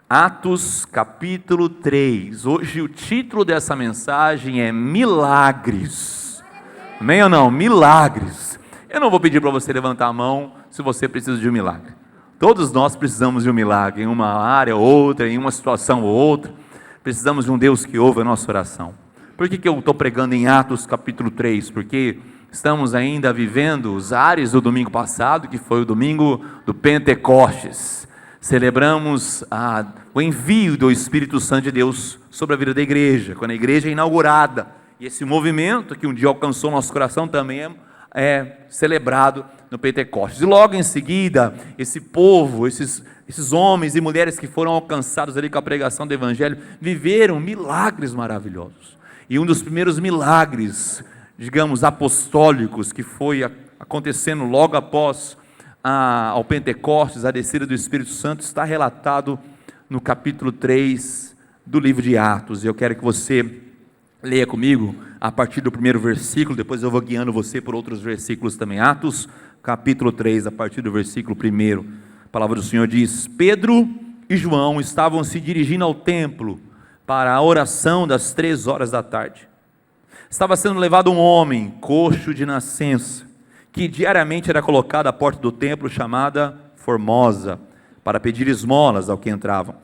Atos capítulo 3. Hoje o título dessa mensagem é Milagres. Amém ou não? Milagres. Eu não vou pedir para você levantar a mão se você precisa de um milagre. Todos nós precisamos de um milagre, em uma área ou outra, em uma situação ou outra. Precisamos de um Deus que ouve a nossa oração. Por que eu estou pregando em Atos capítulo 3? Porque estamos ainda vivendo os ares do domingo passado, que foi o domingo do Pentecostes. Celebramos o envio do Espírito Santo de Deus sobre a vida da igreja, quando a igreja é inaugurada. E esse movimento que um dia alcançou nosso coração também é celebrado no Pentecostes. E logo em seguida, esse povo, esses homens e mulheres que foram alcançados ali com a pregação do Evangelho, viveram milagres maravilhosos. E um dos primeiros milagres, digamos, apostólicos, que foi acontecendo logo após ao Pentecostes, a descida do Espírito Santo, está relatado no capítulo 3 do livro de Atos. E eu quero que você leia comigo a partir do primeiro versículo, depois eu vou guiando você por outros versículos também. Atos capítulo 3, a partir do versículo 1, a palavra do Senhor diz: Pedro e João estavam se dirigindo ao templo para a oração das 3 horas da tarde. Estava sendo levado um homem, coxo de nascença, que diariamente era colocado à porta do templo, chamada Formosa, para pedir esmolas ao que entravam.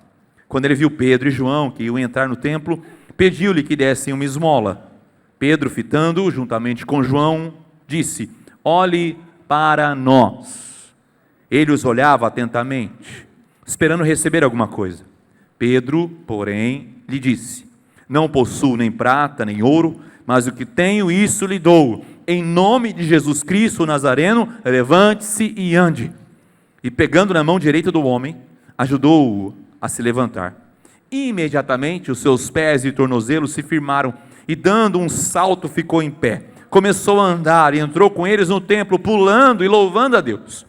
Quando ele viu Pedro e João, que iam entrar no templo, pediu-lhe que dessem uma esmola. Pedro, fitando juntamente com João, disse: olhe para nós. Ele os olhava atentamente, esperando receber alguma coisa. Pedro, porém, lhe disse: não possuo nem prata nem ouro, mas o que tenho, isso lhe dou. Em nome de Jesus Cristo, o Nazareno, levante-se e ande. E pegando na mão direita do homem, ajudou-o a se levantar. E imediatamente os seus pés e tornozelos se firmaram, e dando um salto ficou em pé. Começou a andar e entrou com eles no templo, pulando e louvando a Deus.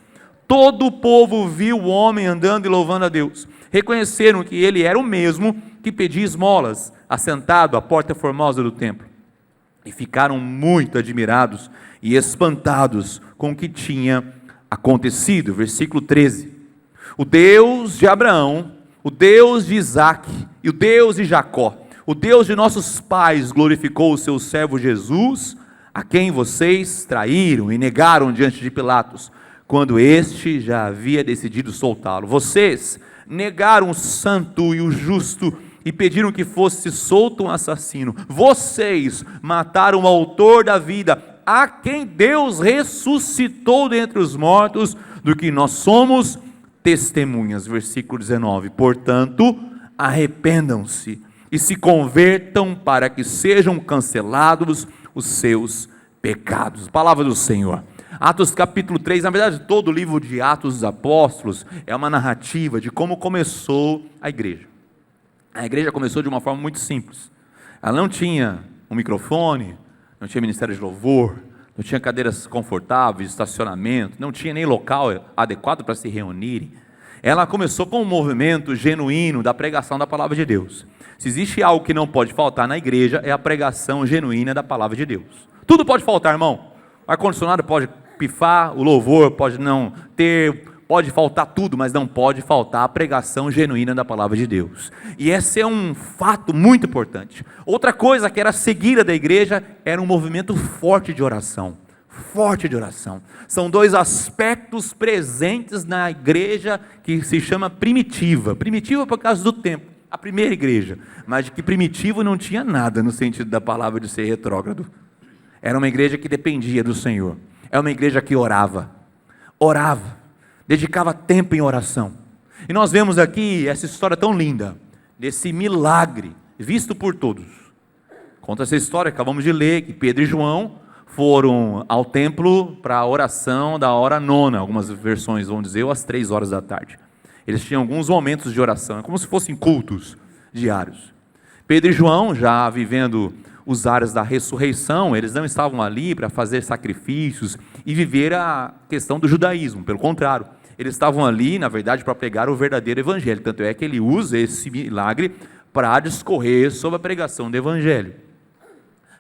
Todo o povo viu o homem andando e louvando a Deus. Reconheceram que ele era o mesmo que pedia esmolas, assentado à porta formosa do templo. E ficaram muito admirados e espantados com o que tinha acontecido. Versículo 13. O Deus de Abraão, o Deus de Isaque e o Deus de Jacó, o Deus de nossos pais, glorificou o seu servo Jesus, a quem vocês traíram e negaram diante de Pilatos, quando este já havia decidido soltá-lo. Vocês negaram o santo e o justo e pediram que fosse solto um assassino. Vocês mataram o autor da vida, a quem Deus ressuscitou dentre os mortos, do que nós somos testemunhas. Versículo 19. Portanto, arrependam-se e se convertam para que sejam cancelados os seus pecados. Palavra do Senhor. Atos capítulo 3, na verdade todo o livro de Atos dos Apóstolos é uma narrativa de como começou a igreja. A igreja começou de uma forma muito simples. Ela não tinha um microfone, não tinha ministério de louvor, não tinha cadeiras confortáveis, estacionamento, não tinha nem local adequado para se reunirem. Ela começou com um movimento genuíno da pregação da palavra de Deus. Se existe algo que não pode faltar na igreja, é a pregação genuína da palavra de Deus. Tudo pode faltar, irmão. O ar-condicionado pode pifar, o louvor pode não ter, pode faltar tudo, mas não pode faltar a pregação genuína da palavra de Deus. E esse é um fato muito importante. Outra coisa que era seguida da igreja era um movimento forte de oração. Forte de oração. São dois aspectos presentes na igreja que se chama primitiva. Primitiva por causa do tempo, a primeira igreja. Mas de que primitivo não tinha nada no sentido da palavra de ser retrógrado. Era uma igreja que dependia do Senhor. É uma igreja que orava. Dedicava tempo em oração. E nós vemos aqui essa história tão linda, desse milagre, visto por todos. Conta essa história que acabamos de ler, que Pedro e João foram ao templo para a oração da hora nona, algumas versões vão dizer, ou às 3 horas da tarde. Eles tinham alguns momentos de oração, é como se fossem cultos diários. Pedro e João, já vivendo os ares da ressurreição, eles não estavam ali para fazer sacrifícios e viver a questão do judaísmo, pelo contrário, eles estavam ali, na verdade, para pregar o verdadeiro evangelho, tanto é que ele usa esse milagre para discorrer sobre a pregação do evangelho.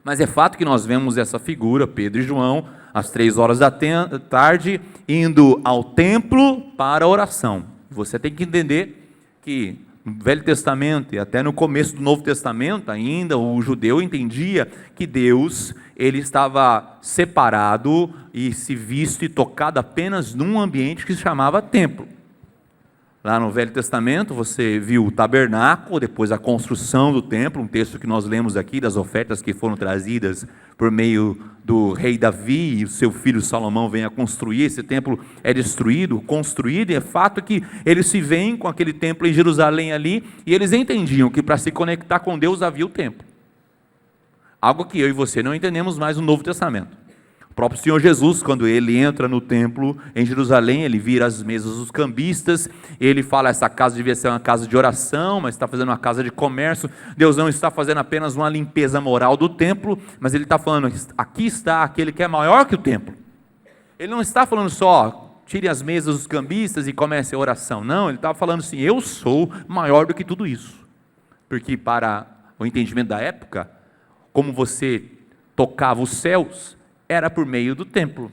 Mas é fato que nós vemos essa figura, Pedro e João, às 3 horas da tarde, indo ao templo para a oração. Você tem que entender que no Velho Testamento e até no começo do Novo Testamento ainda, o judeu entendia que Deus, ele estava separado e se visto e tocado apenas num ambiente que se chamava templo. Lá no Velho Testamento você viu o tabernáculo, depois a construção do templo, um texto que nós lemos aqui das ofertas que foram trazidas por meio do rei Davi, e o seu filho Salomão vem a construir, esse templo é destruído, construído, e é fato que eles se veem com aquele templo em Jerusalém ali, e eles entendiam que para se conectar com Deus havia o templo. Algo que eu e você não entendemos mais no Novo Testamento. O próprio Senhor Jesus, quando ele entra no templo em Jerusalém, ele vira as mesas dos cambistas, ele fala, essa casa devia ser uma casa de oração, mas está fazendo uma casa de comércio. Deus não está fazendo apenas uma limpeza moral do templo, mas ele está falando, aqui está aquele que é maior que o templo. Ele não está falando só, tire as mesas dos cambistas e comece a oração. Não, ele estava falando assim, eu sou maior do que tudo isso. Porque para o entendimento da época, como você tocava os céus, era por meio do templo,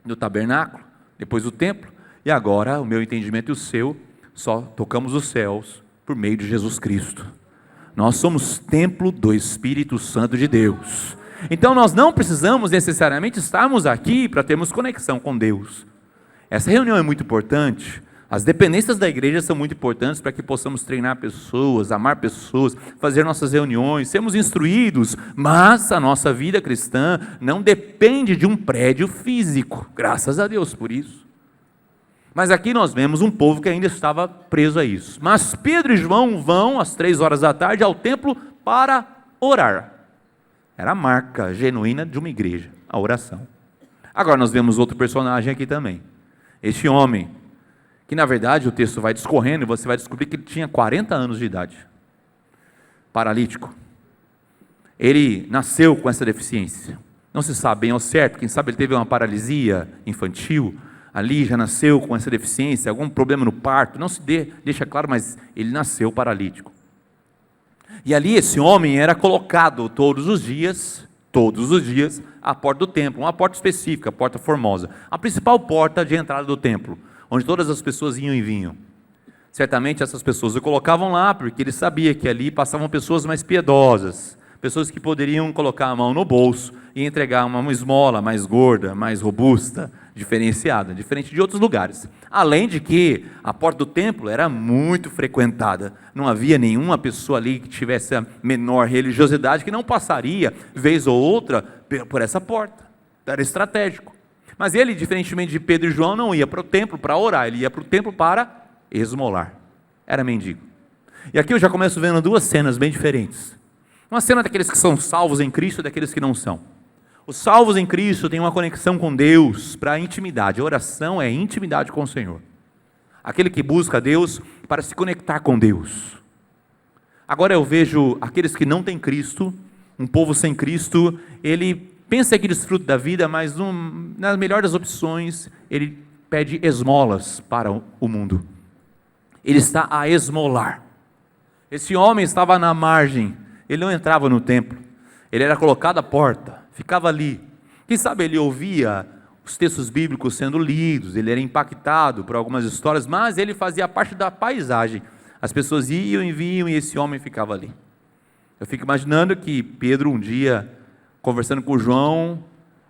do tabernáculo, depois do templo, e agora o meu entendimento e o seu, só tocamos os céus por meio de Jesus Cristo. Nós somos templo do Espírito Santo de Deus. Então nós não precisamos necessariamente estarmos aqui para termos conexão com Deus. Essa reunião é muito importante. As dependências da igreja são muito importantes para que possamos treinar pessoas, amar pessoas, fazer nossas reuniões, sermos instruídos, mas a nossa vida cristã não depende de um prédio físico, graças a Deus por isso. Mas aqui nós vemos um povo que ainda estava preso a isso. Mas Pedro e João vão às 3 horas da tarde ao templo para orar. Era a marca genuína de uma igreja, a oração. Agora nós vemos outro personagem aqui também. Este homem, que na verdade o texto vai discorrendo e você vai descobrir que ele tinha 40 anos de idade, paralítico. Ele nasceu com essa deficiência, não se sabe bem ao certo, quem sabe ele teve uma paralisia infantil, ali já nasceu com essa deficiência, algum problema no parto, não se deixa claro, mas ele nasceu paralítico. E ali esse homem era colocado todos os dias, à porta do templo, uma porta específica, a porta formosa, a principal porta de entrada do templo, onde todas as pessoas iam e vinham. Certamente essas pessoas o colocavam lá, porque ele sabia que ali passavam pessoas mais piedosas, pessoas que poderiam colocar a mão no bolso e entregar uma esmola mais gorda, mais robusta, diferenciada, diferente de outros lugares. Além de que a porta do templo era muito frequentada, não havia nenhuma pessoa ali que tivesse a menor religiosidade que não passaria, vez ou outra, por essa porta. Era estratégico. Mas ele, diferentemente de Pedro e João, não ia para o templo para orar, ele ia para o templo para esmolar. Era mendigo. E aqui eu já começo vendo duas cenas bem diferentes. Uma cena daqueles que são salvos em Cristo e daqueles que não são. Os salvos em Cristo têm uma conexão com Deus para a intimidade. A oração é intimidade com o Senhor. Aquele que busca Deus para se conectar com Deus. Agora eu vejo aqueles que não têm Cristo, um povo sem Cristo, ele pensa que desfruta da vida, mas na melhor das opções, ele pede esmolas para o mundo. Ele está a esmolar. Esse homem estava na margem, ele não entrava no templo, ele era colocado à porta, ficava ali. Quem sabe ele ouvia os textos bíblicos sendo lidos, ele era impactado por algumas histórias, mas ele fazia parte da paisagem. As pessoas iam e vinham e esse homem ficava ali. Eu fico imaginando que Pedro um dia, conversando com João,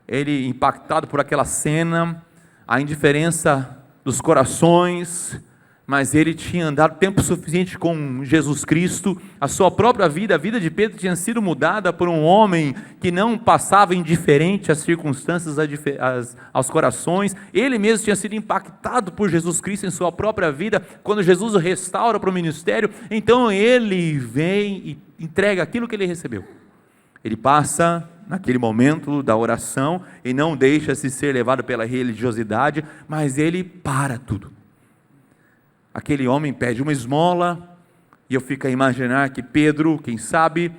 ele impactado por aquela cena, a indiferença dos corações, mas ele tinha andado tempo suficiente com Jesus Cristo, a sua própria vida, a vida de Pedro tinha sido mudada por um homem que não passava indiferente às circunstâncias, aos corações, ele mesmo tinha sido impactado por Jesus Cristo em sua própria vida, quando Jesus o restaura para o ministério, então ele vem e entrega aquilo que ele recebeu. Ele passa naquele momento da oração e não deixa-se ser levado pela religiosidade, mas ele para tudo. Aquele homem pede uma esmola, e eu fico a imaginar que Pedro, quem sabe,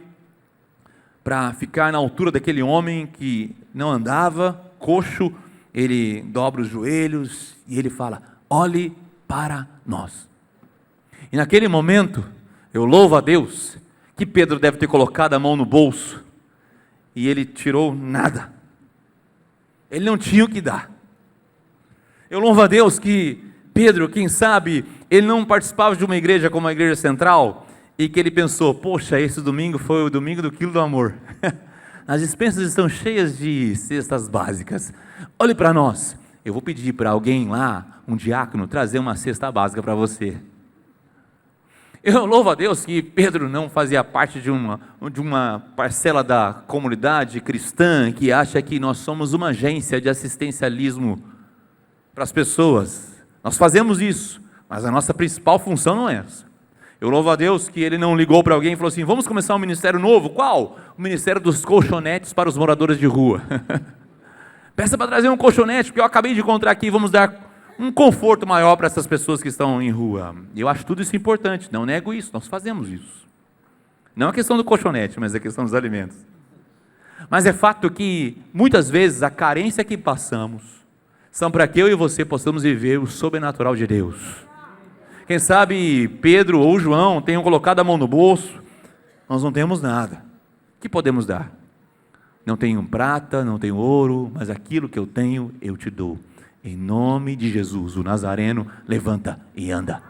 para ficar na altura daquele homem que não andava, coxo, ele dobra os joelhos e ele fala: olhe para nós. E naquele momento, eu louvo a Deus, que Pedro deve ter colocado a mão no bolso, e ele tirou nada, ele não tinha o que dar. Eu louvo a Deus que Pedro, quem sabe, ele não participava de uma igreja como a igreja central, e que ele pensou, poxa, esse domingo foi o domingo do quilo do amor. As despensas estão cheias de cestas básicas. Olhe para nós, eu vou pedir para alguém lá, um diácono, trazer uma cesta básica para você. Eu louvo a Deus que Pedro não fazia parte de uma parcela da comunidade cristã que acha que nós somos uma agência de assistencialismo para as pessoas. Nós fazemos isso, mas a nossa principal função não é essa. Eu louvo a Deus que ele não ligou para alguém e falou assim, vamos começar um ministério novo. Qual? O ministério dos colchonetes para os moradores de rua. Peça para trazer um colchonete, porque eu acabei de encontrar aqui, vamos dar um conforto maior para essas pessoas que estão em rua. Eu acho tudo isso importante, não nego isso, nós fazemos isso. Não é questão do colchonete, mas é questão dos alimentos. Mas é fato que, muitas vezes, a carência que passamos, são para que eu e você possamos viver o sobrenatural de Deus. Quem sabe Pedro ou João tenham colocado a mão no bolso, nós não temos nada. O que podemos dar? Não tenho prata, não tenho ouro, mas aquilo que eu tenho, eu te dou. Em nome de Jesus, o Nazareno, levanta e anda.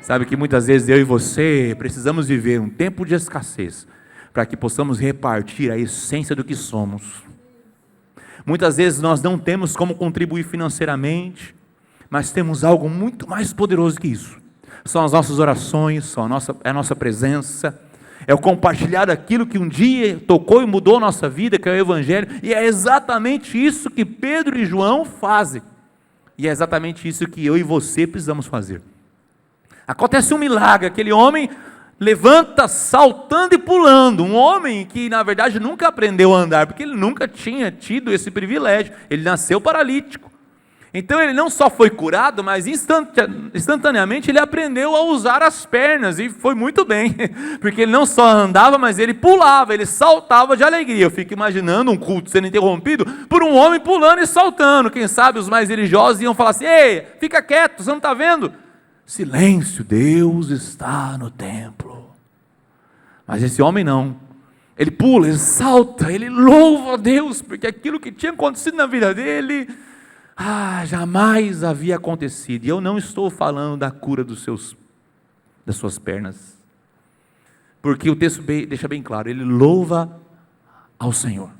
Sabe que muitas vezes eu e você precisamos viver um tempo de escassez, para que possamos repartir a essência do que somos. Muitas vezes nós não temos como contribuir financeiramente, mas temos algo muito mais poderoso que isso. São as nossas orações, é a nossa presença, é o compartilhar daquilo que um dia tocou e mudou a nossa vida, que é o Evangelho, e é exatamente isso que Pedro e João fazem. E é exatamente isso que eu e você precisamos fazer. Acontece um milagre, aquele homem levanta saltando e pulando, um homem que na verdade nunca aprendeu a andar, porque ele nunca tinha tido esse privilégio, ele nasceu paralítico. Então ele não só foi curado, mas instantaneamente ele aprendeu a usar as pernas, e foi muito bem, porque ele não só andava, mas ele pulava, ele saltava de alegria. Eu fico imaginando um culto sendo interrompido por um homem pulando e saltando. Quem sabe os mais religiosos iam falar assim, ei, fica quieto, você não está vendo? Silêncio, Deus está no templo. Mas esse homem não, ele pula, ele salta, ele louva a Deus, porque aquilo que tinha acontecido na vida dele, jamais havia acontecido. E eu não estou falando da cura das suas pernas, porque o texto deixa bem claro, ele louva ao Senhor.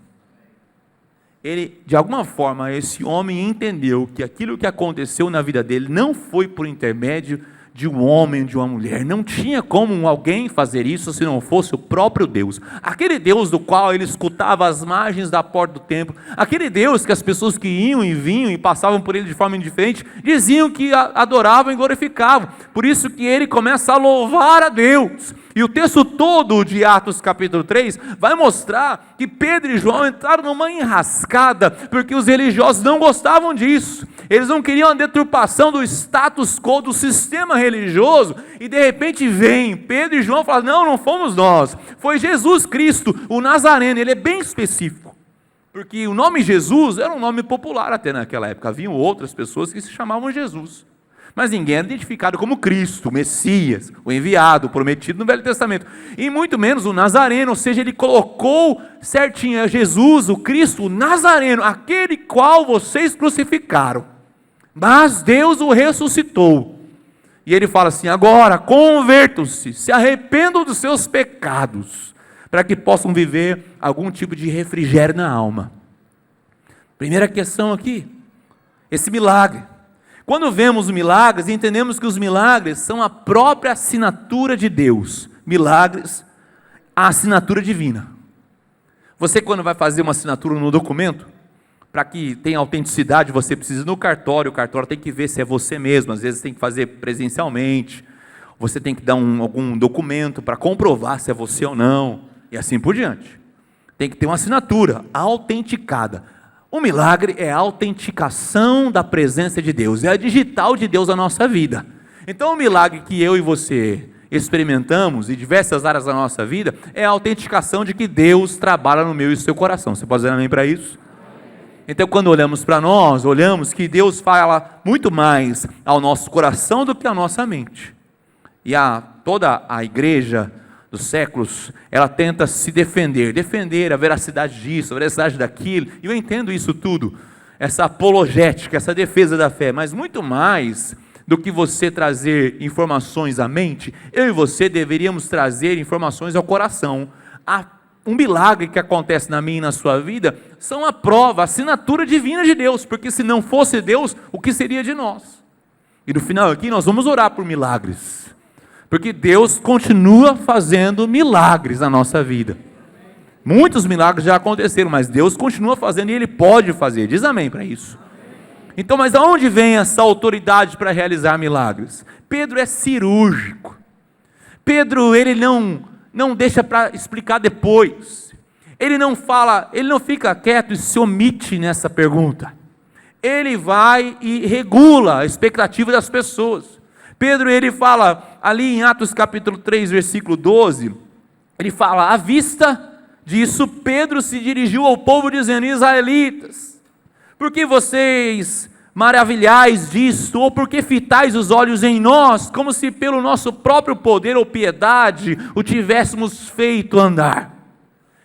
Ele, de alguma forma, esse homem entendeu que aquilo que aconteceu na vida dele não foi por intermédio de um homem, de uma mulher. Não tinha como alguém fazer isso se não fosse o próprio Deus. Aquele Deus do qual ele escutava às margens da porta do templo. Aquele Deus que as pessoas que iam e vinham e passavam por ele de forma indiferente, diziam que adoravam e glorificavam. Por isso que ele começa a louvar a Deus. E o texto todo de Atos capítulo 3 vai mostrar que Pedro e João entraram numa enrascada, porque os religiosos não gostavam disso. Eles não queriam a deturpação do status quo, do sistema religioso, e de repente vem Pedro e João e falam, não fomos nós, foi Jesus Cristo, o Nazareno. Ele é bem específico, porque o nome Jesus era um nome popular até naquela época, haviam outras pessoas que se chamavam Jesus, mas ninguém era identificado como Cristo, o Messias, o enviado, o prometido no Velho Testamento, e muito menos o Nazareno. Ou seja, ele colocou certinho, é Jesus, o Cristo, o Nazareno, aquele qual vocês crucificaram, mas Deus o ressuscitou. E ele fala assim, agora convertam-se, se arrependam dos seus pecados, para que possam viver algum tipo de refrigério na alma. Primeira questão aqui, esse milagre. Quando vemos milagres, entendemos que os milagres são a própria assinatura de Deus. Milagres, a assinatura divina. Você, quando vai fazer uma assinatura no documento, para que tenha autenticidade, você precisa ir no cartório, o cartório tem que ver se é você mesmo, às vezes tem que fazer presencialmente, você tem que dar algum documento para comprovar se é você ou não, e assim por diante. Tem que ter uma assinatura autenticada. O milagre é a autenticação da presença de Deus, é a digital de Deus na nossa vida. Então o milagre que eu e você experimentamos em diversas áreas da nossa vida, é a autenticação de que Deus trabalha no meu e no seu coração. Você pode dizer amém para isso? Então quando olhamos para nós, olhamos que Deus fala muito mais ao nosso coração do que à nossa mente. E toda a igreja dos séculos, ela tenta se defender a veracidade disso, a veracidade daquilo, e eu entendo isso tudo, essa apologética, essa defesa da fé, mas muito mais do que você trazer informações à mente, eu e você deveríamos trazer informações ao coração. Um milagre que acontece na minha e na sua vida são a prova, a assinatura divina de Deus, porque se não fosse Deus, o que seria de nós? E no final aqui nós vamos orar por milagres, porque Deus continua fazendo milagres na nossa vida. Muitos milagres já aconteceram, mas Deus continua fazendo e Ele pode fazer. Diz amém para isso. Então, mas aonde vem essa autoridade para realizar milagres? Pedro é cirúrgico. Pedro, ele não deixa para explicar depois. Ele não fala, ele não fica quieto e se omite nessa pergunta. Ele vai e regula a expectativa das pessoas. Pedro, ele fala ali em Atos capítulo 3, versículo 12, ele fala: à vista disso, Pedro se dirigiu ao povo dizendo: israelitas, por que vocês maravilhais disto, ou por que fitais os olhos em nós, como se pelo nosso próprio poder ou piedade o tivéssemos feito andar?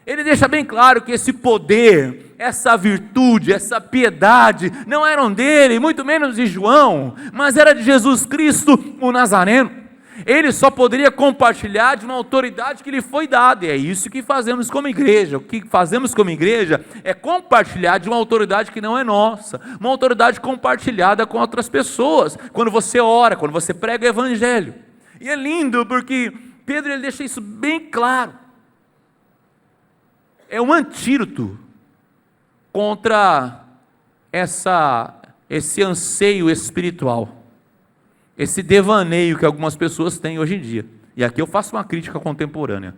Ele deixa bem claro que esse poder, essa virtude, essa piedade, não eram dele, muito menos de João, mas era de Jesus Cristo, o Nazareno. Ele só poderia compartilhar de uma autoridade que lhe foi dada, e é isso que fazemos como igreja. O que fazemos como igreja é compartilhar de uma autoridade que não é nossa, uma autoridade compartilhada com outras pessoas, quando você ora, quando você prega o evangelho. E é lindo porque Pedro, ele deixa isso bem claro. É um antídoto contra esse anseio espiritual, esse devaneio que algumas pessoas têm hoje em dia. E aqui eu faço uma crítica contemporânea.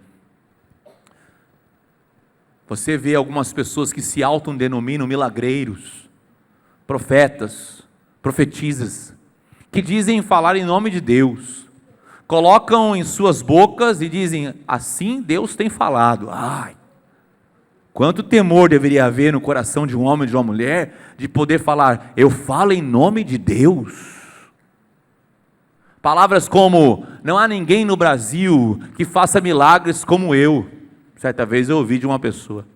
Você vê algumas pessoas que se autodenominam milagreiros, profetas, profetisas, que dizem falar em nome de Deus, colocam em suas bocas e dizem: assim Deus tem falado. Ai, quanto temor deveria haver no coração de um homem e de uma mulher, de poder falar: eu falo em nome de Deus. Palavras como: não há ninguém no Brasil que faça milagres como eu. Certa vez eu ouvi de uma pessoa.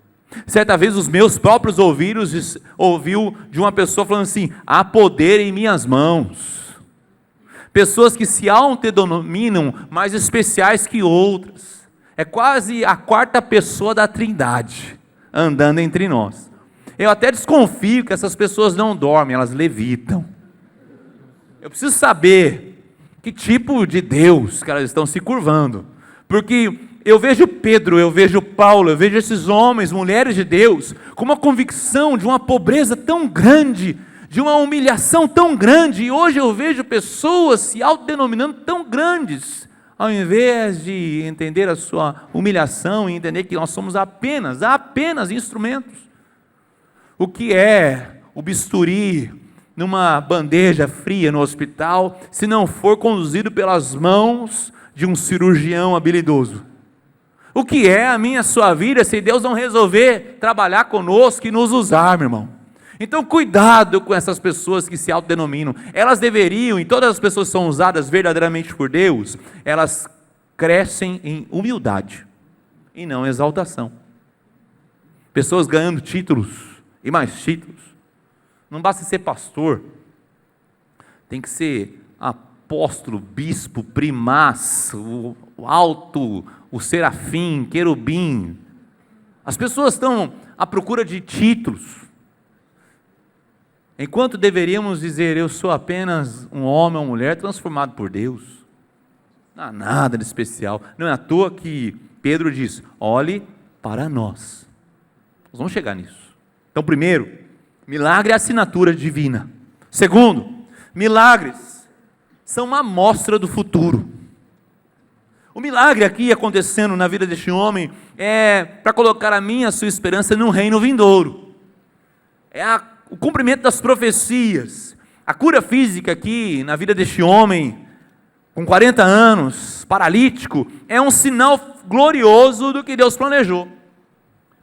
Certa vez os meus próprios ouvidos ouviu de uma pessoa falando assim: há poder em minhas mãos. Pessoas que se autodenominam mais especiais que outras. É quase a quarta pessoa da Trindade andando entre nós. Eu até desconfio que essas pessoas não dormem, elas levitam. Eu preciso saber que tipo de Deus que elas estão se curvando, porque eu vejo Pedro, eu vejo Paulo, eu vejo esses homens, mulheres de Deus, com uma convicção de uma pobreza tão grande, de uma humilhação tão grande, e hoje eu vejo pessoas se autodenominando tão grandes, ao invés de entender a sua humilhação e entender que nós somos apenas instrumentos. O que é o bisturi numa bandeja fria no hospital, se não for conduzido pelas mãos de um cirurgião habilidoso? O que é a minha, a sua vida, se Deus não resolver trabalhar conosco e nos usar, meu irmão? Então cuidado com essas pessoas que se autodenominam. Elas deveriam, e todas as pessoas que são usadas verdadeiramente por Deus, elas crescem em humildade e não exaltação. Pessoas ganhando títulos e mais títulos. Não basta ser pastor, tem que ser apóstolo, bispo, primaz, o alto, o serafim, querubim. As pessoas estão à procura de títulos, enquanto deveríamos dizer: eu sou apenas um homem ou mulher transformado por Deus. Não há nada de especial. Não é à toa que Pedro diz: olhe para nós. Nós vamos chegar nisso. Então, primeiro, milagre é assinatura divina. Segundo, milagres são uma amostra do futuro. O milagre aqui acontecendo na vida deste homem é para colocar a minha e a sua esperança num reino vindouro. É o cumprimento das profecias. A cura física aqui na vida deste homem, com 40 anos, paralítico, é um sinal glorioso do que Deus planejou.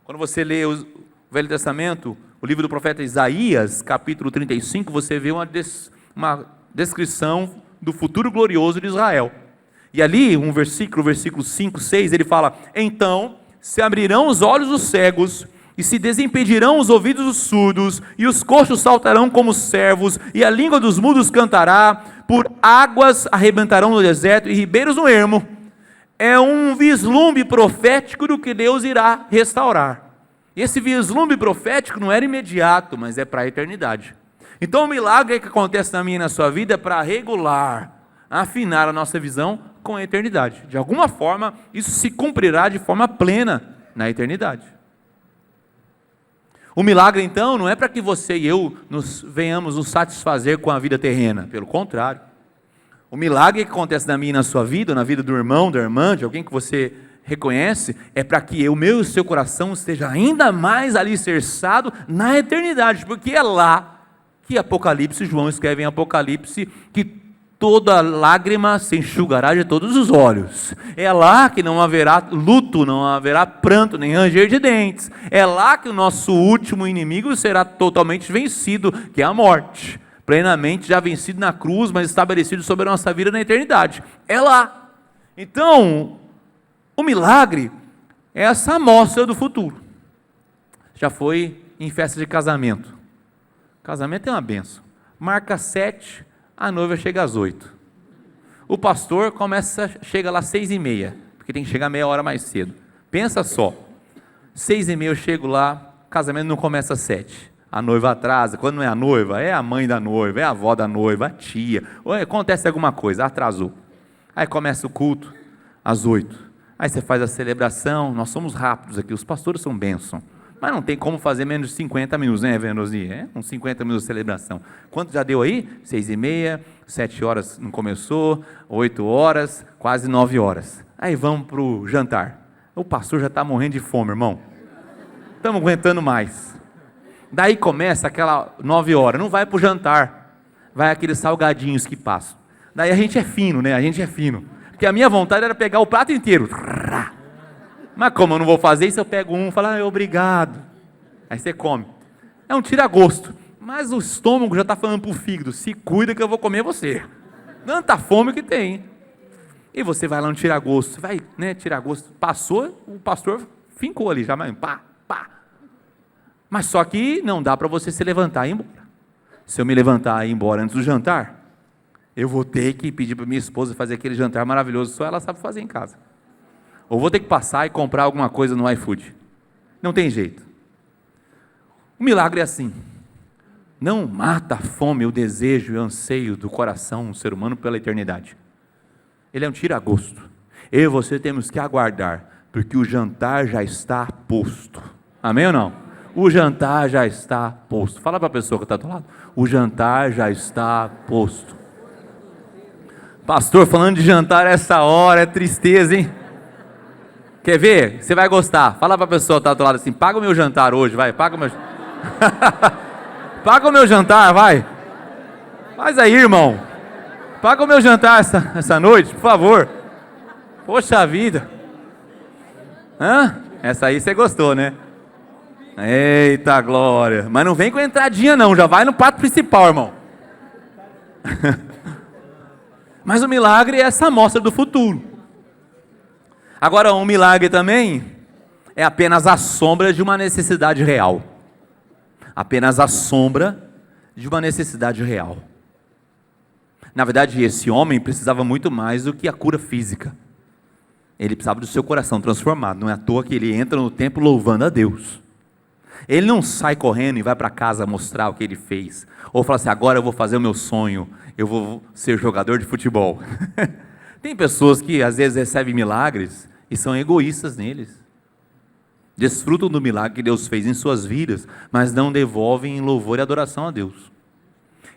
Quando você lê o Velho Testamento, o livro do profeta Isaías, capítulo 35, você vê uma descrição do futuro glorioso de Israel. E ali, versículo 5, 6, ele fala: então se abrirão os olhos dos cegos, e se desimpedirão os ouvidos dos surdos, e os coxos saltarão como servos, e a língua dos mudos cantará, por águas arrebentarão no deserto, e ribeiros no ermo. É um vislumbre profético do que Deus irá restaurar. Esse vislumbre profético não era imediato, mas é para a eternidade. Então o milagre que acontece na minha e na sua vida é para regular, afinar a nossa visão com a eternidade. De alguma forma, isso se cumprirá de forma plena na eternidade. O milagre, então, não é para que você e eu venhamos nos satisfazer com a vida terrena, pelo contrário. O milagre que acontece na minha e na sua vida, ou na vida do irmão, da irmã, de alguém que você reconhece, é para que o meu e o seu coração esteja ainda mais alicerçado na eternidade, porque é lá que Apocalipse, João escreve em Apocalipse, que toda lágrima se enxugará de todos os olhos. É lá que não haverá luto, não haverá pranto, nem ranger de dentes. É lá que o nosso último inimigo será totalmente vencido, que é a morte. Plenamente já vencido na cruz, mas estabelecido sobre a nossa vida na eternidade. É lá. Então, o milagre é essa amostra do futuro. Já foi em festa de casamento. Casamento é uma benção. Marca 7, a noiva chega às 8. O pastor chega lá às 6h30, porque tem que chegar meia hora mais cedo. Pensa só, 6h30 eu chego lá, o casamento não começa às 7. A noiva atrasa, quando não é a noiva, é a mãe da noiva, é a avó da noiva, a tia, ou acontece alguma coisa, atrasou. Aí começa o culto às 8. Aí você faz a celebração, nós somos rápidos aqui, os pastores são bênção. Mas não tem como fazer menos de 50 minutos, né, Venosi? Uns 50 minutos de celebração. Quanto já deu aí? 6h30, 7 horas não começou, 8 horas, quase 9 horas. Aí vamos para o jantar. O pastor já está morrendo de fome, irmão. Estamos aguentando mais. Daí começa aquela 9 horas, não vai para o jantar, vai aqueles salgadinhos que passam. Daí a gente é fino, né? A gente é fino. Porque a minha vontade era pegar o prato inteiro. Mas como eu não vou fazer isso, eu pego um e falo, obrigado. Aí você come. É um tira-gosto. Mas o estômago já está falando para o fígado, se cuida que eu vou comer você. Tanta fome que tem. E você vai lá no tira-gosto, vai, né, tira-gosto. Passou, o pastor fincou ali, já, pá. Mas só que não dá para você se levantar e ir embora. Se eu me levantar e ir embora antes do jantar, eu vou ter que pedir para minha esposa fazer aquele jantar maravilhoso, só ela sabe fazer em casa. Ou vou ter que passar e comprar alguma coisa no iFood. Não tem jeito. O milagre é assim. Não mata a fome, o desejo e o anseio do coração do ser humano pela eternidade. Ele é um tira-gosto. Eu e você temos que aguardar, porque o jantar já está posto. Amém ou não? O jantar já está posto. Fala para a pessoa que está do lado. O jantar já está posto. Pastor, falando de jantar essa hora, é tristeza, hein? Quer ver? Você vai gostar. Fala para a pessoa que está do lado assim, paga o meu jantar hoje, vai, paga o meu paga o meu jantar, vai. Faz aí, irmão. Paga o meu jantar essa noite, por favor. Poxa vida. Essa aí você gostou, né? Eita glória. Mas não vem com entradinha não, já vai no prato principal, irmão. Mas o milagre é essa amostra do futuro. Agora, um milagre também é apenas a sombra de uma necessidade real. Apenas a sombra de uma necessidade real. Na verdade, esse homem precisava muito mais do que a cura física. Ele precisava do seu coração transformado. Não é à toa que ele entra no templo louvando a Deus. Ele não sai correndo e vai para casa mostrar o que ele fez. Ou fala assim, agora eu vou fazer o meu sonho, eu vou ser jogador de futebol. Tem pessoas que às vezes recebem milagres e são egoístas neles. Desfrutam do milagre que Deus fez em suas vidas, mas não devolvem em louvor e adoração a Deus.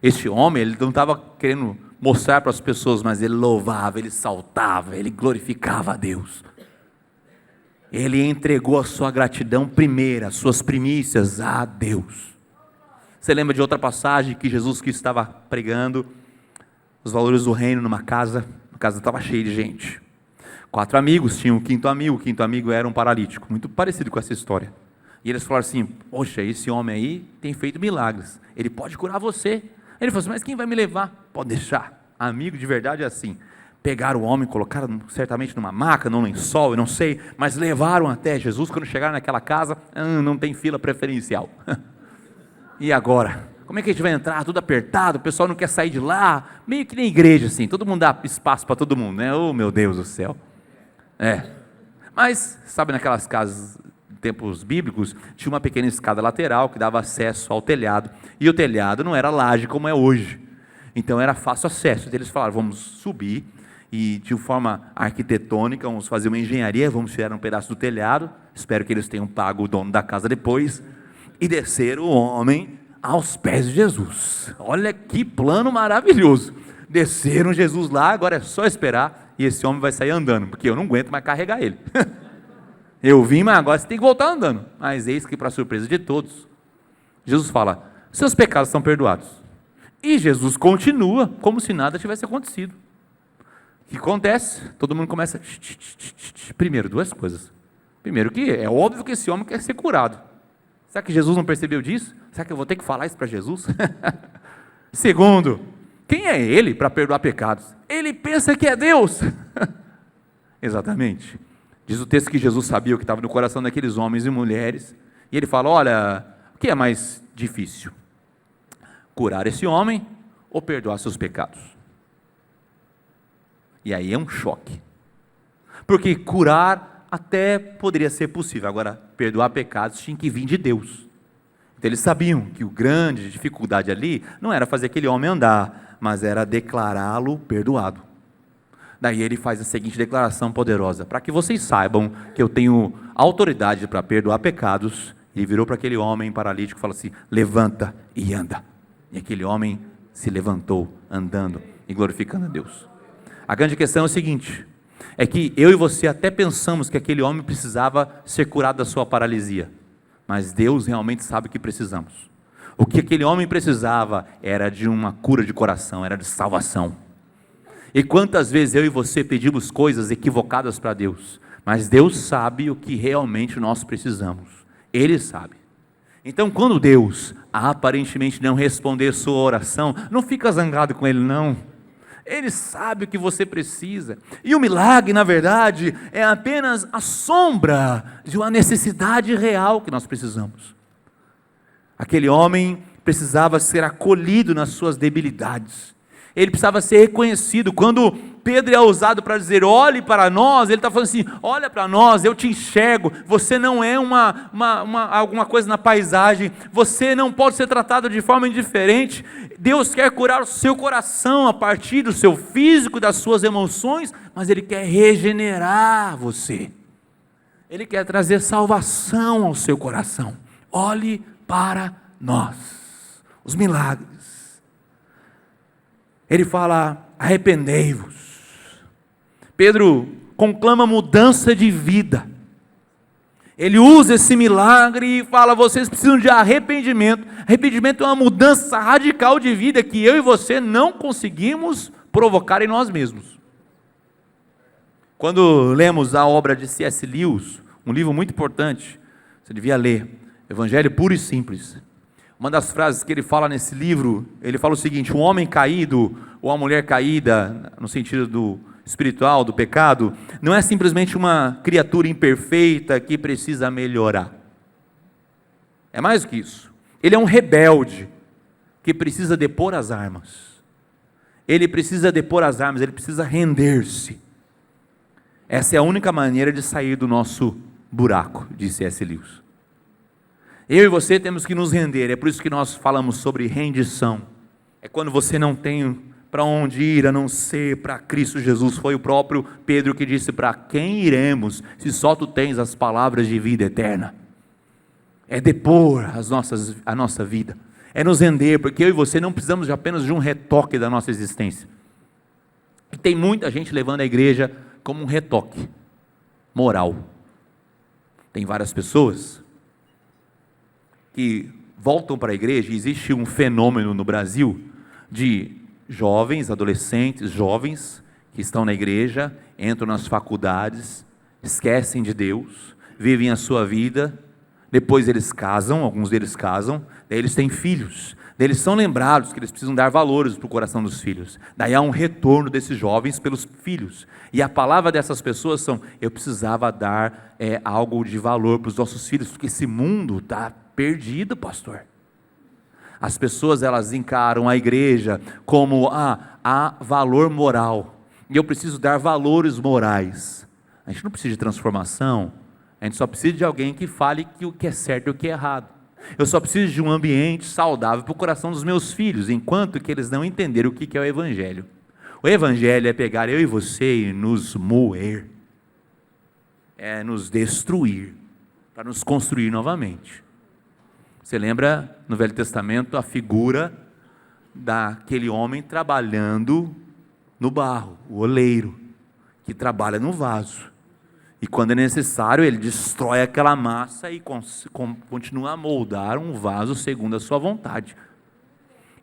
Este homem, ele não estava querendo mostrar para as pessoas, mas ele louvava, ele saltava, ele glorificava a Deus. Ele entregou a sua gratidão primeira, as suas primícias a Deus. Você lembra de outra passagem que Jesus Cristo estava pregando os valores do reino numa casa? A casa estava cheia de gente. 4 amigos, tinham o quinto amigo era um paralítico, muito parecido com essa história. E eles falaram assim, poxa, esse homem aí tem feito milagres, ele pode curar você. Ele falou assim, mas quem vai me levar? Pode deixar, amigo de verdade é assim. Pegaram o homem, colocaram certamente numa maca, num lençol, eu não sei, mas levaram até Jesus. Quando chegaram naquela casa, não tem fila preferencial. E agora? Como é que a gente vai entrar? Tudo apertado, o pessoal não quer sair de lá, meio que nem igreja assim, todo mundo dá espaço para todo mundo, né? Oh, meu Deus do céu. Mas, sabe, naquelas casas, em tempos bíblicos, tinha uma pequena escada lateral que dava acesso ao telhado, e o telhado não era laje como é hoje, então era fácil acesso. Então eles falaram, vamos subir, e de forma arquitetônica, vamos fazer uma engenharia, vamos tirar um pedaço do telhado, espero que eles tenham pago o dono da casa depois, e descer o homem aos pés de Jesus. Olha que plano maravilhoso, desceram Jesus lá, agora é só esperar, e esse homem vai sair andando, porque eu não aguento mais carregar ele. Eu vim, mas agora você tem que voltar andando. Mas eis que, para surpresa de todos, Jesus fala, seus pecados estão perdoados, e Jesus continua como se nada tivesse acontecido. O que acontece? Todo mundo começa, primeiro, duas coisas. Primeiro, que é óbvio que esse homem quer ser curado. Será que Jesus não percebeu disso? Será que eu vou ter que falar isso para Jesus? Segundo, quem é ele para perdoar pecados? Ele pensa que é Deus. Exatamente. Diz o texto que Jesus sabia o que estava no coração daqueles homens e mulheres, e ele fala, olha, o que é mais difícil? Curar esse homem ou perdoar seus pecados? E aí é um choque, porque curar até poderia ser possível, agora perdoar pecados tinha que vir de Deus. Então eles sabiam que a grande dificuldade ali não era fazer aquele homem andar, mas era declará-lo perdoado. Daí ele faz a seguinte declaração poderosa, para que vocês saibam que eu tenho autoridade para perdoar pecados. Ele virou para aquele homem paralítico e falou assim, levanta e anda. E aquele homem se levantou andando e glorificando a Deus. A grande questão é o seguinte, é que eu e você até pensamos que aquele homem precisava ser curado da sua paralisia, mas Deus realmente sabe o que precisamos. O que aquele homem precisava era de uma cura de coração, era de salvação. E quantas vezes eu e você pedimos coisas equivocadas para Deus, mas Deus sabe o que realmente nós precisamos, Ele sabe. Então quando Deus aparentemente não responder sua oração, não fica zangado com Ele não. Ele sabe o que você precisa, e o milagre na verdade é apenas a sombra de uma necessidade real que nós precisamos. Aquele homem precisava ser acolhido nas suas debilidades, ele precisava ser reconhecido. Quando Pedro é usado para dizer, olhe para nós, ele está falando assim, olha para nós, eu te enxergo, você não é alguma coisa na paisagem, você não pode ser tratado de forma indiferente, Deus quer curar o seu coração a partir do seu físico, das suas emoções, mas Ele quer regenerar você, Ele quer trazer salvação ao seu coração. Olhe para nós, os milagres. Ele fala, arrependei-vos. Pedro conclama mudança de vida. Ele usa esse milagre e fala, vocês precisam de arrependimento. Arrependimento é uma mudança radical de vida que eu e você não conseguimos provocar em nós mesmos. Quando lemos a obra de C.S. Lewis, um livro muito importante, você devia ler, Evangelho Puro e Simples. Uma das frases que ele fala nesse livro, ele fala o seguinte, um homem caído, ou uma mulher caída, no sentido do espiritual, do pecado, não é simplesmente uma criatura imperfeita que precisa melhorar. É mais do que isso. Ele é um rebelde, que precisa depor as armas. Ele precisa depor as armas, ele precisa render-se. Essa é a única maneira de sair do nosso buraco, disse C.S. Lewis. Eu e você temos que nos render, é por isso que nós falamos sobre rendição. É quando você não tem para onde ir a não ser para Cristo Jesus. Foi o próprio Pedro que disse, para quem iremos, se só tu tens as palavras de vida eterna? É depor a nossa vida, é nos render, porque eu e você não precisamos apenas de um retoque da nossa existência. E tem muita gente levando a igreja como um retoque moral. Tem várias pessoas que voltam para a igreja, e existe um fenômeno no Brasil de jovens, adolescentes, jovens que estão na igreja, entram nas faculdades, esquecem de Deus, vivem a sua vida, depois eles casam, alguns deles casam, daí eles têm filhos, Eles são lembrados que eles precisam dar valores para o coração dos filhos. Daí há um retorno desses jovens pelos filhos. E a palavra dessas pessoas são: eu precisava dar algo de valor para os nossos filhos, porque esse mundo está perdido, pastor. As pessoas, elas encaram a igreja como há valor moral, e eu preciso dar valores morais. A gente não precisa de transformação, a gente só precisa de alguém que fale que o que é certo e o que é errado. Eu só preciso de um ambiente saudável para o coração dos meus filhos, enquanto que eles não entenderem o que é o Evangelho. O Evangelho é pegar eu e você e nos moer, é nos destruir, para nos construir novamente. Você lembra no Velho Testamento a figura daquele homem trabalhando no barro, o oleiro, que trabalha no vaso. E quando é necessário, ele destrói aquela massa e continua a moldar um vaso segundo a sua vontade.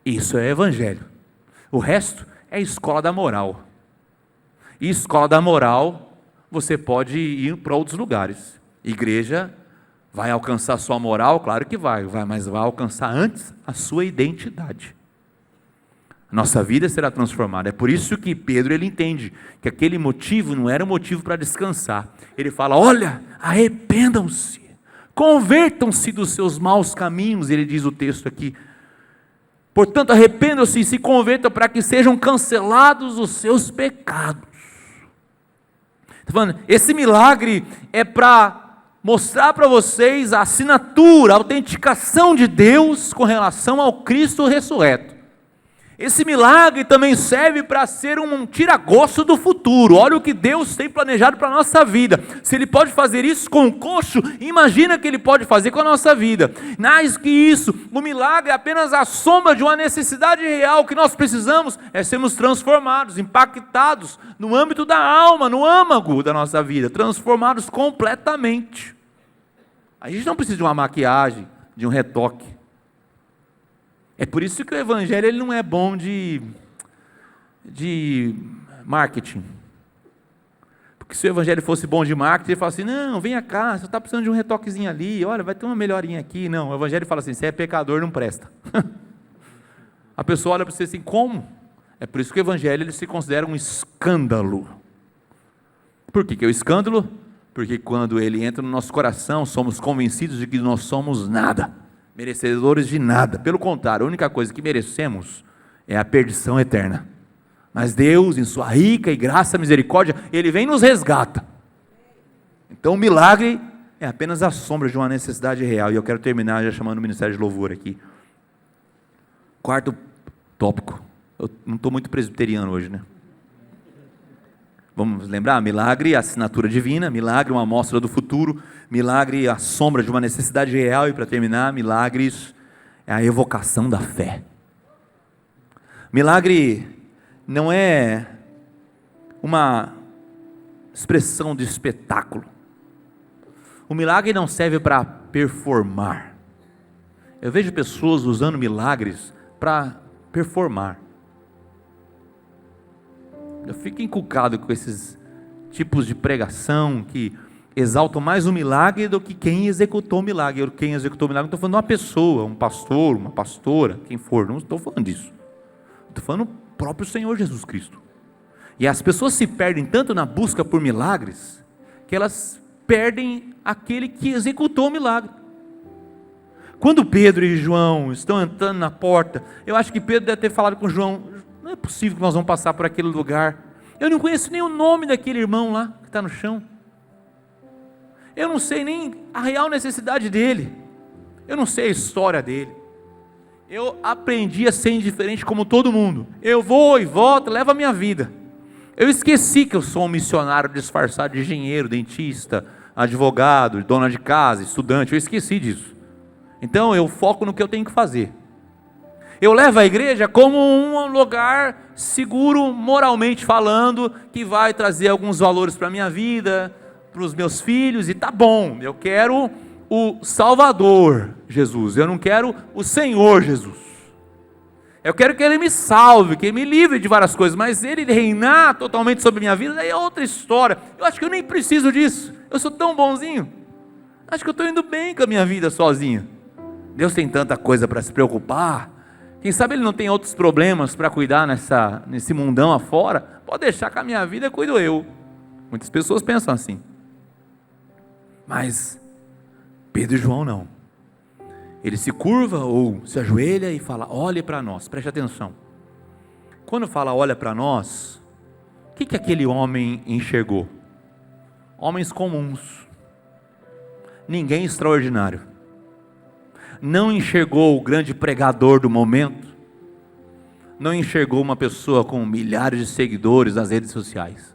Isso é Evangelho. O resto é escola da moral. E escola da moral, você pode ir para outros lugares. Igreja vai alcançar a sua moral? Claro que vai, mas vai alcançar antes a sua identidade. Nossa vida será transformada. É por isso que Pedro, ele entende que aquele motivo não era um motivo para descansar. Ele fala: olha, arrependam-se, convertam-se dos seus maus caminhos. Ele diz o texto aqui: portanto, arrependam-se e se convertam para que sejam cancelados os seus pecados. Está falando, esse milagre é para mostrar para vocês a assinatura, a autenticação de Deus com relação ao Cristo ressurreto. Esse milagre também serve para ser um tira-gosto do futuro. Olha o que Deus tem planejado para a nossa vida. Se Ele pode fazer isso com o coxo, imagina que Ele pode fazer com a nossa vida. Mais que isso, o milagre é apenas a sombra de uma necessidade real. O que nós precisamos é sermos transformados, impactados no âmbito da alma, no âmago da nossa vida, transformados completamente. A gente não precisa de uma maquiagem, de um retoque. É por isso que o Evangelho ele não é bom de marketing. Porque se o Evangelho fosse bom de marketing, ele fala assim: não, venha cá, você está precisando de um retoquezinho ali, olha, vai ter uma melhorinha aqui. Não, o Evangelho fala assim: você é pecador, não presta. A pessoa olha para você assim: como? É por isso que o Evangelho ele se considera um escândalo. Por que é o escândalo? Porque quando ele entra no nosso coração, somos convencidos de que nós somos nada, merecedores de nada. Pelo contrário, a única coisa que merecemos é a perdição eterna. Mas Deus, em sua rica e graça e misericórdia, Ele vem e nos resgata. Então o milagre é apenas a sombra de uma necessidade real. E eu quero terminar já chamando o Ministério de Louvor aqui. Quarto tópico. Eu não estou muito presbiteriano hoje, né? Vamos lembrar? Milagre, assinatura divina. Milagre, uma amostra do futuro. Milagre, a sombra de uma necessidade real. E para terminar, milagres é a evocação da fé. Milagre não é uma expressão de espetáculo. O milagre não serve para performar. Eu vejo pessoas usando milagres para performar. Eu fico encucado com esses tipos de pregação que exaltam mais o milagre do que quem executou o milagre. Quem executou o milagre, não estou falando de uma pessoa, um pastor, uma pastora, quem for, não estou falando disso. Estou falando do próprio Senhor Jesus Cristo. E as pessoas se perdem tanto na busca por milagres, que elas perdem aquele que executou o milagre. Quando Pedro e João estão entrando na porta, eu acho que Pedro deve ter falado com João: não é possível que nós vamos passar por aquele lugar. Eu não conheço nem o nome daquele irmão lá, que está no chão. Eu não sei nem a real necessidade dele. Eu não sei a história dele. Eu aprendi a ser indiferente como todo mundo. Eu vou e volto, levo a minha vida. Eu esqueci que eu sou um missionário disfarçado de engenheiro, dentista, advogado, dona de casa, estudante. Eu esqueci disso. Então eu foco no que eu tenho que fazer. Eu levo a igreja como um lugar seguro, moralmente falando, que vai trazer alguns valores para a minha vida, para os meus filhos, e tá bom. Eu quero o Salvador Jesus, eu não quero o Senhor Jesus. Eu quero que Ele me salve, que Ele me livre de várias coisas, mas Ele reinar totalmente sobre a minha vida, daí é outra história. Eu acho que eu nem preciso disso, eu sou tão bonzinho, acho que eu estou indo bem com a minha vida sozinho. Deus tem tanta coisa para se preocupar, Quem sabe ele não tem outros problemas para cuidar nesse mundão afora? Pode deixar que a minha vida cuido eu. Muitas pessoas pensam assim. Mas Pedro e João não. Ele se curva ou se ajoelha e fala: olhe para nós, preste atenção. Quando fala olha para nós, o que aquele homem enxergou? Homens comuns, ninguém extraordinário. Não enxergou o grande pregador do momento, não enxergou uma pessoa com milhares de seguidores nas redes sociais,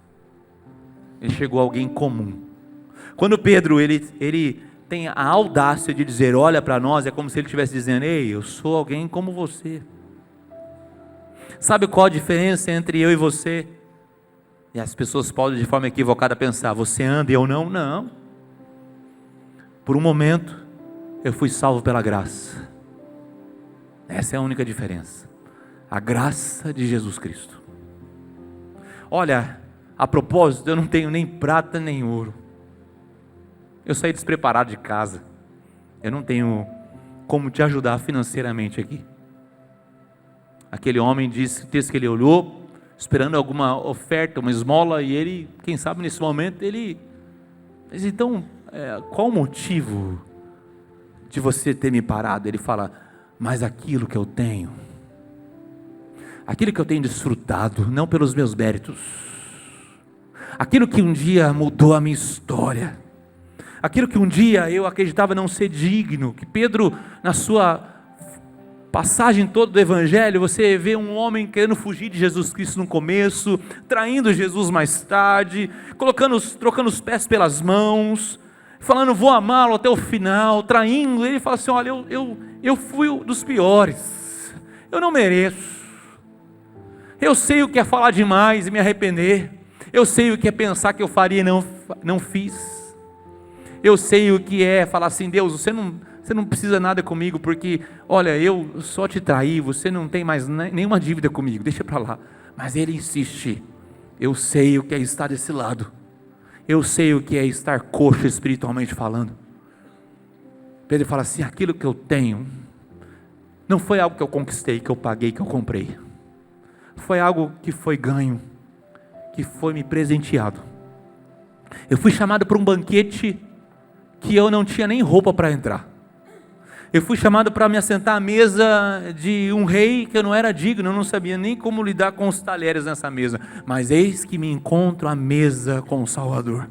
enxergou alguém comum. Quando Pedro ele tem a audácia de dizer olha para nós, é como se ele estivesse dizendo: ei, eu sou alguém como você. Sabe qual a diferença entre eu e você? E as pessoas podem de forma equivocada pensar: você anda e eu não? Não. Por um momento eu fui salvo pela graça. Essa é a única diferença. A graça de Jesus Cristo. Olha, a propósito, eu não tenho nem prata nem ouro. Eu saí despreparado de casa. Eu não tenho como te ajudar financeiramente aqui. Aquele homem disse que ele olhou, esperando alguma oferta, uma esmola, e ele, quem sabe nesse momento, ele diz: então, qual o motivo de você ter me parado? Ele fala: mas aquilo que eu tenho desfrutado, não pelos meus méritos, aquilo que um dia mudou a minha história, aquilo que um dia eu acreditava não ser digno, que Pedro, na sua passagem toda do Evangelho, você vê um homem querendo fugir de Jesus Cristo no começo, traindo Jesus mais tarde, trocando os pés pelas mãos, falando vou amá-lo até o final, traindo. Ele fala assim: olha, eu fui dos piores, eu não mereço, eu sei o que é falar demais e me arrepender, eu sei o que é pensar que eu faria e não fiz, eu sei o que é falar assim: Deus, você não precisa nada comigo, porque olha, eu só te traí, você não tem mais nenhuma dívida comigo, deixa para lá. Mas ele insiste: eu sei o que é estar desse lado, eu sei o que é estar coxo espiritualmente falando. Pedro fala assim: aquilo que eu tenho não foi algo que eu conquistei, que eu paguei, que eu comprei, foi algo que foi ganho, que foi me presenteado. Eu fui chamado para um banquete que eu não tinha nem roupa para entrar. Eu fui chamado para me assentar à mesa de um rei que eu não era digno, eu não sabia nem como lidar com os talheres nessa mesa, mas eis que me encontro à mesa com o Salvador.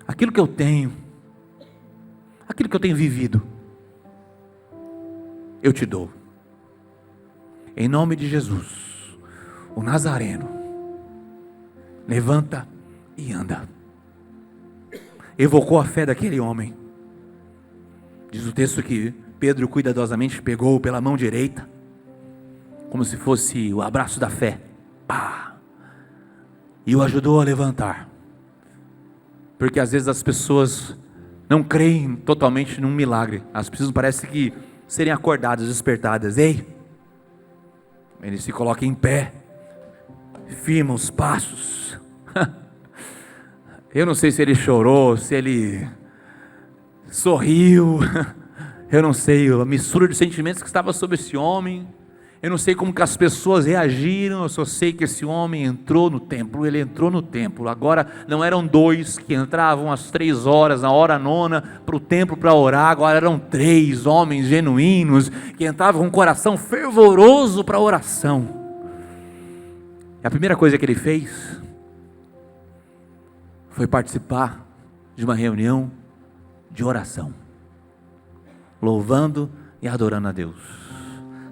Aquilo que eu tenho vivido, eu te dou, em nome de Jesus, o Nazareno. Levanta e anda. Evocou a fé daquele homem. Diz o texto que Pedro cuidadosamente pegou pela mão direita, como se fosse o abraço da fé, pá, e o ajudou a levantar. Porque às vezes as pessoas não creem totalmente num milagre, as pessoas parecem que serem acordadas, despertadas. Ei, ele se coloca em pé, firma os passos. Eu não sei se ele chorou, se ele sorriu, eu não sei a mistura de sentimentos que estava sobre esse homem, eu não sei como que as pessoas reagiram, eu só sei que esse homem entrou no templo, ele entrou no templo. Agora não eram dois que entravam às 3 horas, na hora nona, para o templo para orar, agora eram 3 homens genuínos, que entravam com um coração fervoroso para a oração. E a primeira coisa que ele fez foi participar de uma reunião de oração, louvando e adorando a Deus.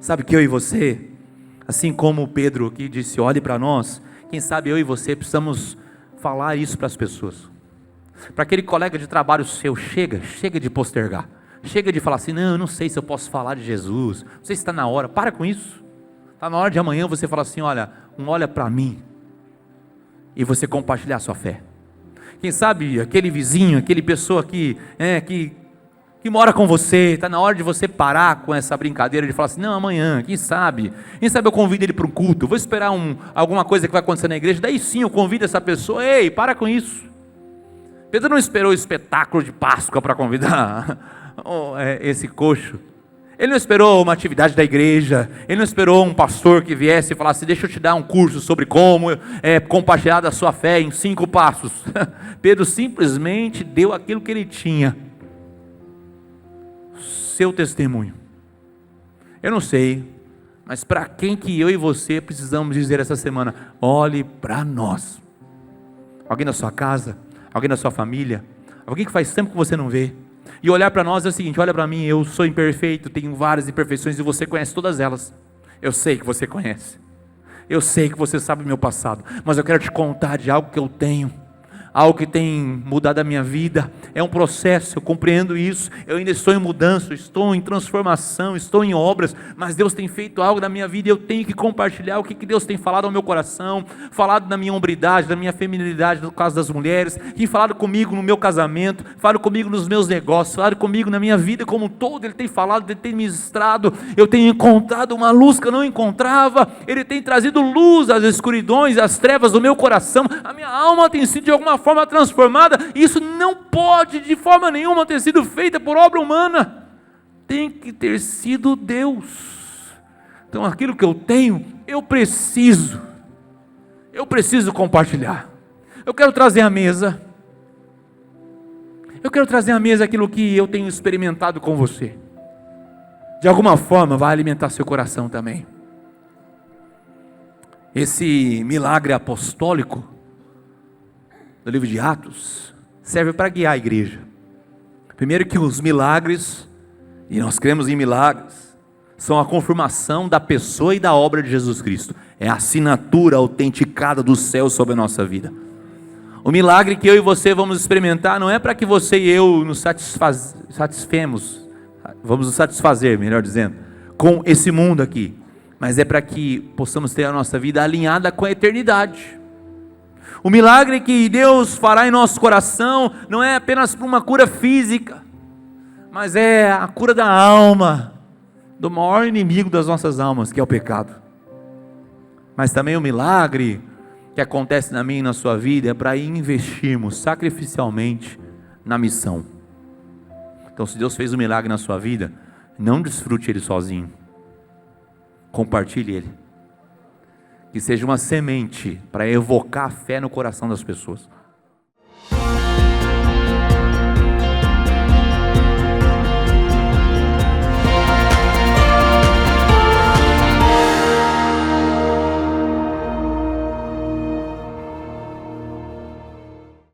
Sabe que eu e você, assim como Pedro aqui disse, olhe para nós, quem sabe eu e você precisamos falar isso para as pessoas, para aquele colega de trabalho seu. Chega de postergar, chega de falar assim: não, eu não sei se eu posso falar de Jesus, não sei se está na hora. Para com isso, está na hora de amanhã você falar assim: olha para mim, e você compartilhar a sua fé. Quem sabe aquele vizinho, aquele pessoa que mora com você, está na hora de você parar com essa brincadeira de falar assim: não, amanhã, quem sabe eu convido ele para um culto, vou esperar alguma coisa que vai acontecer na igreja, daí sim eu convido essa pessoa. Ei, para com isso. Pedro não esperou o espetáculo de Páscoa para convidar esse coxo. Ele não esperou uma atividade da igreja, ele não esperou um pastor que viesse e falasse: deixa eu te dar um curso sobre como compartilhar da sua fé em 5 passos. Pedro simplesmente deu aquilo que ele tinha, seu testemunho. Eu não sei, mas para quem que eu e você precisamos dizer essa semana? Olhe para nós. Alguém da sua casa, alguém da sua família, alguém que faz tempo que você não vê. E olhar para nós é o seguinte: olha para mim, eu sou imperfeito, tenho várias imperfeições e você conhece todas elas. Eu sei que você conhece, eu sei que você sabe o meu passado, mas eu quero te contar de algo que eu tenho, algo que tem mudado a minha vida. É um processo, eu compreendo isso, eu ainda estou em mudança, estou em transformação, estou em obras, mas Deus tem feito algo na minha vida e eu tenho que compartilhar o que Deus tem falado ao meu coração, falado na minha hombridade, na minha feminilidade, no caso das mulheres, tem falado comigo no meu casamento, falado comigo nos meus negócios, falado comigo na minha vida como um todo. Ele tem falado, Ele tem ministrado, eu tenho encontrado uma luz que eu não encontrava, Ele tem trazido luz às escuridões, às trevas do meu coração, a minha alma tem sido de alguma forma transformada. Isso não pode de forma nenhuma ter sido feita por obra humana, tem que ter sido Deus. Então aquilo que eu tenho, eu preciso compartilhar. Eu quero trazer à mesa aquilo que eu tenho experimentado com você. De alguma forma vai alimentar seu coração também. Esse milagre apostólico do livro de Atos serve para guiar a igreja. Primeiro que os milagres, e nós cremos em milagres, são a confirmação da pessoa e da obra de Jesus Cristo. É a assinatura autenticada do céu sobre a nossa vida. O milagre que eu e você vamos experimentar não é para que você e eu nos vamos nos satisfazer, melhor dizendo, com esse mundo aqui, mas é para que possamos ter a nossa vida alinhada com a eternidade. O milagre que Deus fará em nosso coração não é apenas para uma cura física, mas é a cura da alma, do maior inimigo das nossas almas, que é o pecado. Mas também o milagre que acontece na minha e na sua vida é para investirmos sacrificialmente na missão. Então, se Deus fez um milagre na sua vida, não desfrute ele sozinho, compartilhe ele. Que seja uma semente para evocar a fé no coração das pessoas.